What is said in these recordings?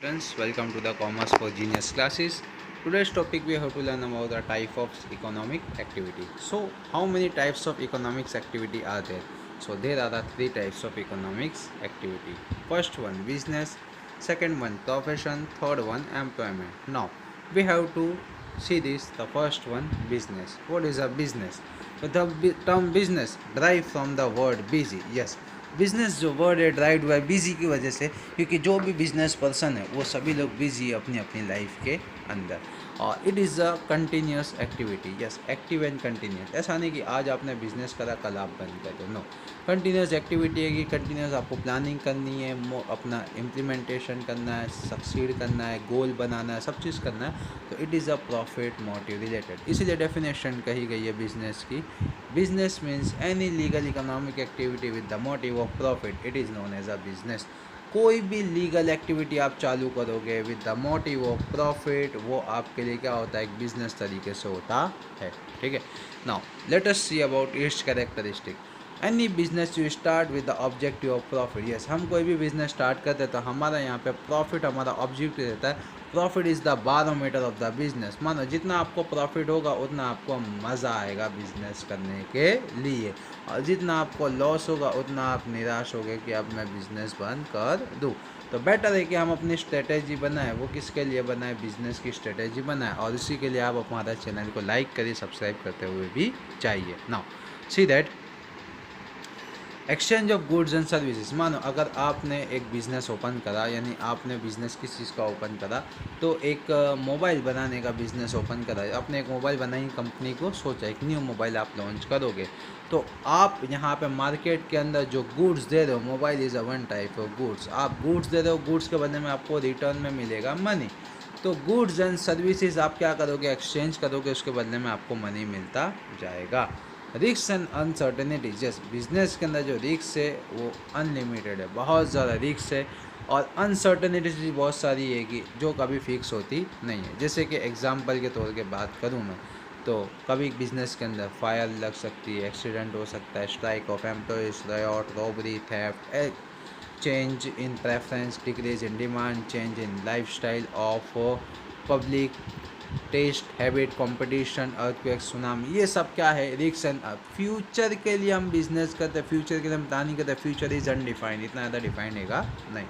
Friends, welcome to the Commerce for Genius classes. Today's topic we have to learn about the type of economic activity. So, how many types of economics activity are there? So, there are the three types of economics activity. First one business, second one profession, third one employment. Now, we have to see this. The first one business. What is a business? So, the term business derived from the word busy. Yes, business जो word है drive हुआ है busy की वजह से, क्योंकि जो भी बिज़नेस पर्सन है वो सभी लोग बिज़ी है अपनी अपनी लाइफ के अंदर। और it is a continuous activity. Yes, active and continuous. ऐसा नहीं कि आज आपने बिज़नेस करा कल आप बंद कर दो। नो, कंटिन्यूस एक्टिविटी है कि कंटिन्यूस आपको प्लानिंग करनी है, अपना इम्प्लीमेंटेशन करना है, सक्सीड करना है, गोल बनाना है, सब चीज़ करना है। तो it is a profit motive related. इसीलिए डेफिनेशन कही गई है बिज़नेस की। Business means any legal economic activity with the motive of profit, it is known as a business. कोई भी लीगल एक्टिविटी आप चालू करोगे with the motive of profit, वो आपके लिए क्या होता है, एक बिजनेस तरीके से होता है। ठीक है, now let us see about it's characteristic. Any business you start with the objective of profit. Yes, हम कोई भी बिजनेस स्टार्ट करते हैं तो हमारा यहाँ पे प्रॉफिट हमारा ऑब्जेक्टिव रहता है। Profit is the barometer of the business. मानो जितना आपको प्रॉफिट होगा उतना आपको मज़ा आएगा बिजनेस करने के लिए, और जितना आपको लॉस होगा उतना आप निराश हो गए कि अब मैं बिज़नेस बंद कर दूँ। तो बेटर है कि हम अपनी स्ट्रेटेजी बनाएं। वो किसके लिए बनाएं? बिज़नेस की स्ट्रेटेजी बनाएं। और इसी के लिए आप हमारा चैनल को लाइक करिए, सब्सक्राइब करते हुए भी चाहिए। Now see that exchange of goods and services. मानो अगर आपने एक बिज़नेस ओपन करा, यानी आपने बिज़नेस किस चीज़ का ओपन करा, तो एक मोबाइल बनाने का बिज़नेस ओपन करा। आपने एक मोबाइल बनाई, कंपनी को सोचा एक न्यू मोबाइल आप लॉन्च करोगे, तो आप यहाँ पे मार्केट के अंदर जो गुड्स दे रहे हो, mobile is a one type of goods. आप गुड्स दे रहे हो, गुड्स के बदले में आपको रिटर्न में मिलेगा मनी। तो गुड्स एंड सर्विसेज आप क्या करोगे, एक्सचेंज करोगे, उसके बदले में आपको मनी मिलता जाएगा। Risk and uncertainties. Just business के अंदर जो रिस्क है वो अनलिमिटेड है, बहुत ज़्यादा रिस्क है। और अनसर्टेनिटीज भी बहुत सारी है कि जो कभी फिक्स होती नहीं है। जैसे कि एग्जांपल के तौर पे बात करूँ मैं, तो कभी बिजनेस के अंदर फायर लग सकती है, एक्सीडेंट हो सकता है, strike of employees, riot, robbery, theft, change in preference, decrease in demand, change in lifestyle of public, taste, habit, competition, earthquake, tsunami. ये सब क्या है, रिस्क एंड। फ्यूचर के लिए हम बिजनेस करते हैं, फ्यूचर के लिए हम प्लानिंग करते हैं। फ्यूचर इज अनडिफाइंड, इतना ज़्यादा डिफाइंड हैगा नहीं।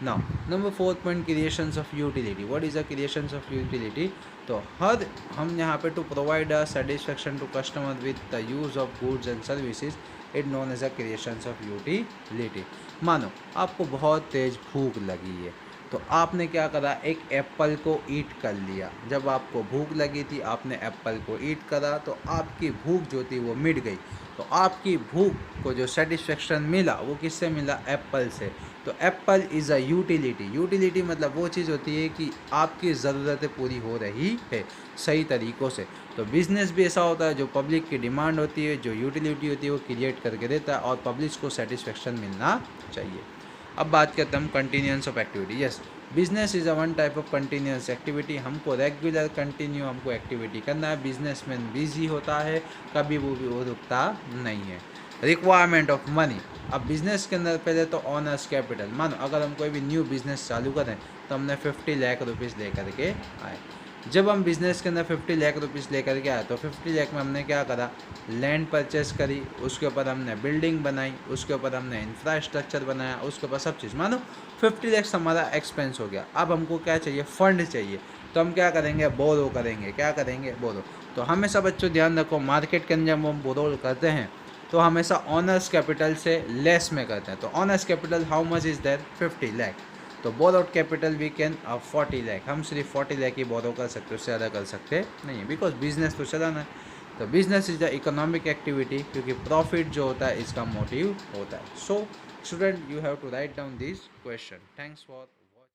Now number 4 point, creations of utility. What is the creations of utility? तो हर हम यहाँ पे to provide a satisfaction to customer with the use of goods and services, it known as a creations of utility. मानो आपको बहुत तेज़ भूख लगी है, तो आपने क्या करा, एक एप्पल को ईट कर लिया। जब आपको भूख लगी थी आपने एप्पल को ईट करा, तो आपकी भूख जो थी वो मिट गई। तो आपकी भूख को जो सेटिस्फेक्शन मिला वो किससे मिला? एप्पल से। तो Apple is a utility. Utility मतलब वो चीज़ होती है कि आपकी ज़रूरतें पूरी हो रही है सही तरीक़ों से। तो बिज़नेस भी ऐसा होता है, जो पब्लिक की डिमांड होती है, जो यूटिलिटी होती है वो क्रिएट करके देता है, और पब्लिक को सेटिस्फेक्शन मिलना चाहिए। अब बात करते हैं हम continuous of activity. Yes, business is a one type of continuous activity. हमको रेगुलर कंटिन्यू हमको एक्टिविटी करना है। बिजनेसमैन बिजी होता है, कभी वो रुकता नहीं है। Requirement of money. अब बिज़नेस के अंदर पहले तो ऑनर्स कैपिटल। मानो अगर हम कोई भी न्यू बिज़नेस चालू करें तो हमने 50 लाख रुपीज़ लेकर के आए। जब हम बिज़नेस के अंदर 50 लाख रुपीज़ लेकर के आए, तो 50 लाख में हमने क्या करा, लैंड परचेस करी, उसके ऊपर हमने बिल्डिंग बनाई, उसके ऊपर हमने इंफ्रास्ट्रक्चर बनाया, उसके ऊपर सब चीज़। मानो 50 लाख हमारा एक्सपेंस हो गया। अब हमको क्या चाहिए, फंड चाहिए। तो हम क्या करेंगे, बोरो करेंगे। क्या करेंगे, बोरो। तो हमेशा बच्चों ध्यान रखो, मार्केट के अंदर जब हम बोरो करते हैं तो हमेशा ऑनर्स कैपिटल से लेस में करते हैं। तो owners capital how much is there, 50 lakh. तो borrowed capital we can 40 lakh. हम सिर्फ 40 लाख ही बोरो कर सकते हैं, उससे ज़्यादा कर सकते नहीं है, बिकॉज बिजनेस तो चलाना है। तो business is the economic activity, क्योंकि प्रॉफिट जो होता है इसका मोटिव होता है। So student, you have to write down this question. Thanks for